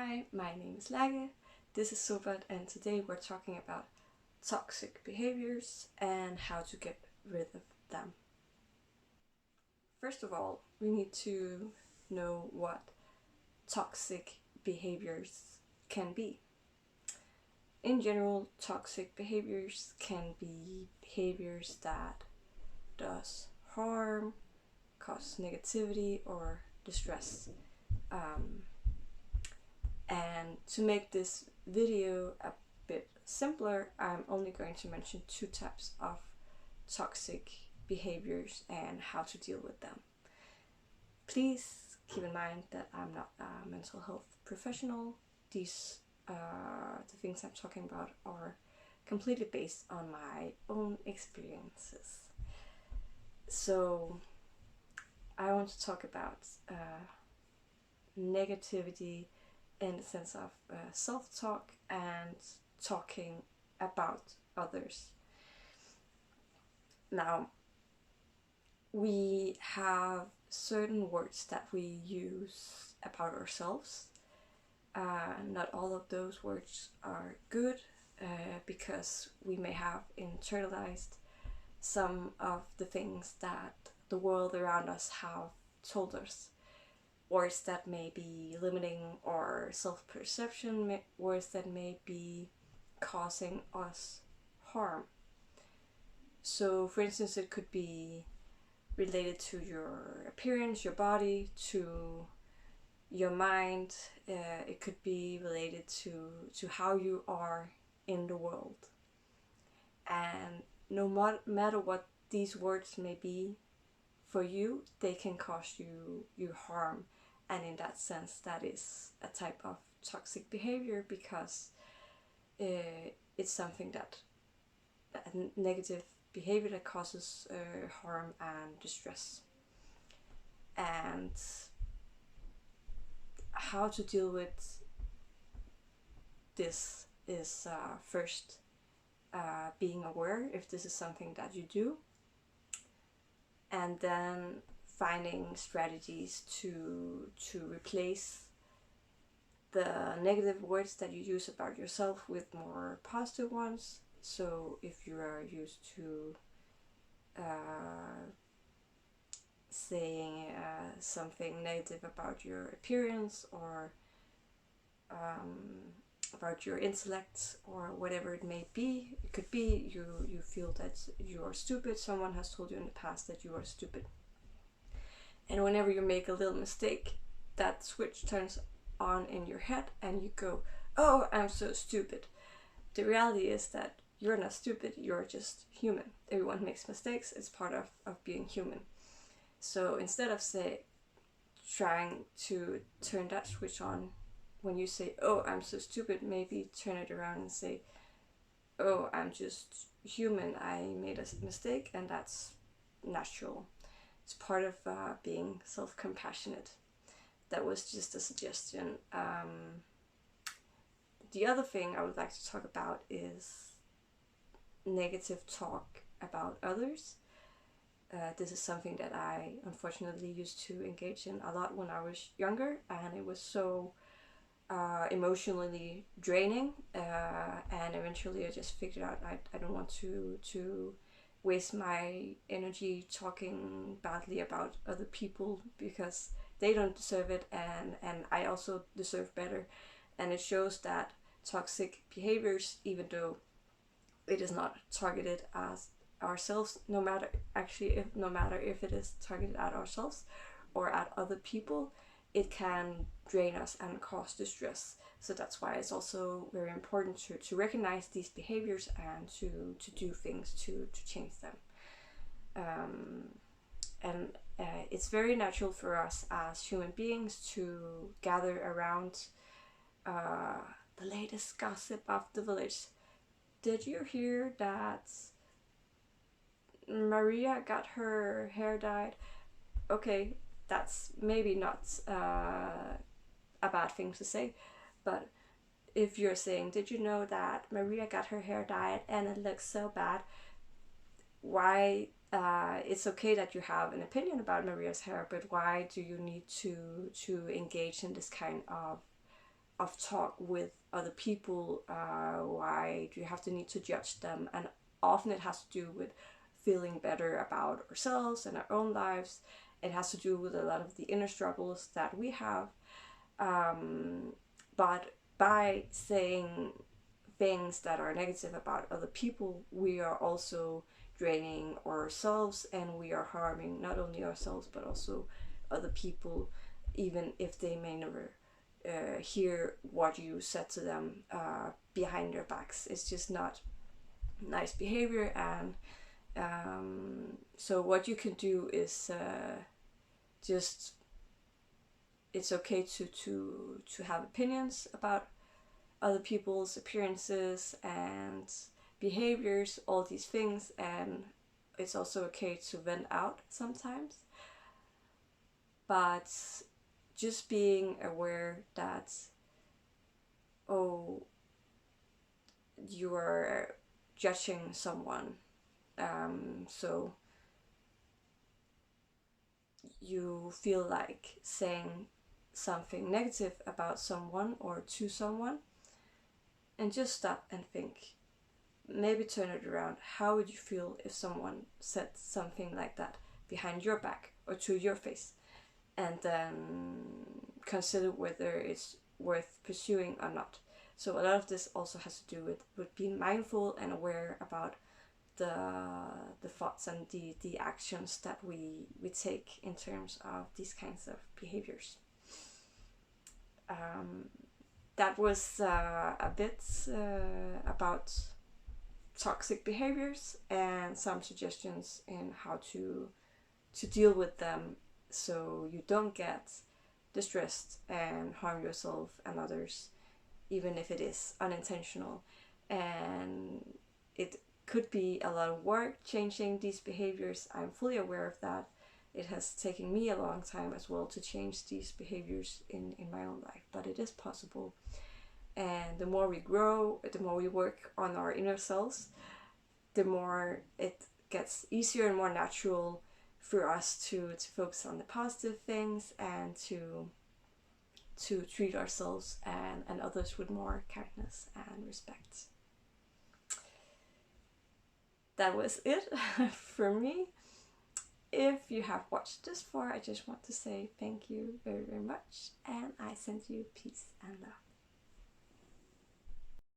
Hi, my name is Lage, this is Sobat, and today we're talking about toxic behaviors and how to get rid of them. First of all, we need to know what toxic behaviors can be. In general, toxic behaviors can be behaviors that does harm, cause negativity or distress. And to make this video a bit simpler, I'm only going to mention two types of toxic behaviors and how to deal with them. Please keep in mind that I'm not a mental health professional. These the things I'm talking about are completely based on my own experiences. So I want to talk about negativity in the sense of self-talk and talking about others. Now, we have certain words that we use about ourselves. Not all of those words are good because we may have internalized some of the things that the world around us have told us. Words that may be limiting our self-perception, words that may be causing us harm. So, for instance, it could be related to your appearance, your body, to your mind. It could be related to how you are in the world. And no matter what these words may be for you, they can cause you harm. And in that sense, that is a type of toxic behavior because it's something that a negative behavior that causes harm and distress. And how to deal with this is first being aware if this is something that you do, and then finding strategies to replace the negative words that you use about yourself with more positive ones. So if you are used to saying something negative about your appearance or about your intellect or whatever it may be, it could be you feel that you are stupid. Someone has told you in the past that you are stupid. And whenever you make a little mistake, that switch turns on in your head and you go, oh, I'm so stupid. The reality is that you're not stupid, you're just human. Everyone makes mistakes, it's part of being human. So instead of trying to turn that switch on when you say, oh, I'm so stupid, maybe turn it around and say, oh, I'm just human, I made a mistake and that's natural. It's part of being self-compassionate. That was just a suggestion. The other thing I would like to talk about is negative talk about others. This is something that I unfortunately used to engage in a lot when I was younger, and it was so emotionally draining. And eventually I just figured out I don't want to waste my energy talking badly about other people because they don't deserve it, and I also deserve better. And it shows that toxic behaviors, even though it is not targeted as ourselves, no matter if it is targeted at ourselves or at other people, it can drain us and cause distress. So that's why it's also very important to recognize these behaviors and to do things to change them. And it's very natural for us as human beings to gather around the latest gossip of the village. Did you hear that Maria got her hair dyed? Okay, that's maybe not a bad thing to say, but if you're saying, did you know that Maria got her hair dyed and it looks so bad, why it's okay that you have an opinion about Maria's hair, but why do you need to engage in this kind of of talk with other people. Why do you have the need to judge them? And often it has to do with feeling better about ourselves and our own lives. It has to do with a lot of the inner struggles that we have. But by saying things that are negative about other people, we are also draining ourselves, and we are harming not only ourselves but also other people, even if they may never hear what you said to them behind their backs. It's just not nice behavior. And so what you can do is just, it's okay to have opinions about other people's appearances and behaviors, all these things, and it's also okay to vent out sometimes. But just being aware that, oh, you are judging someone, so you feel like saying something negative about someone or to someone, and just stop and think. Maybe turn it around. How would you feel if someone said something like that behind your back or to your face? And then consider whether it's worth pursuing or not. So a lot of this also has to do with being mindful and aware about the thoughts and the actions that we take in terms of these kinds of behaviors. That was a bit about toxic behaviors and some suggestions in how to deal with them, so you don't get distressed and harm yourself and others, even if it is unintentional. And it could be a lot of work changing these behaviors. I'm fully aware of that. It has taken me a long time as well to change these behaviors in my own life, but it is possible. And the more we grow, the more we work on our inner selves, the more it gets easier and more natural for us to focus on the positive things and to treat ourselves and others with more kindness and respect. That was it for me. If you have watched this far, I just want to say thank you very, very much, and I send you peace and love.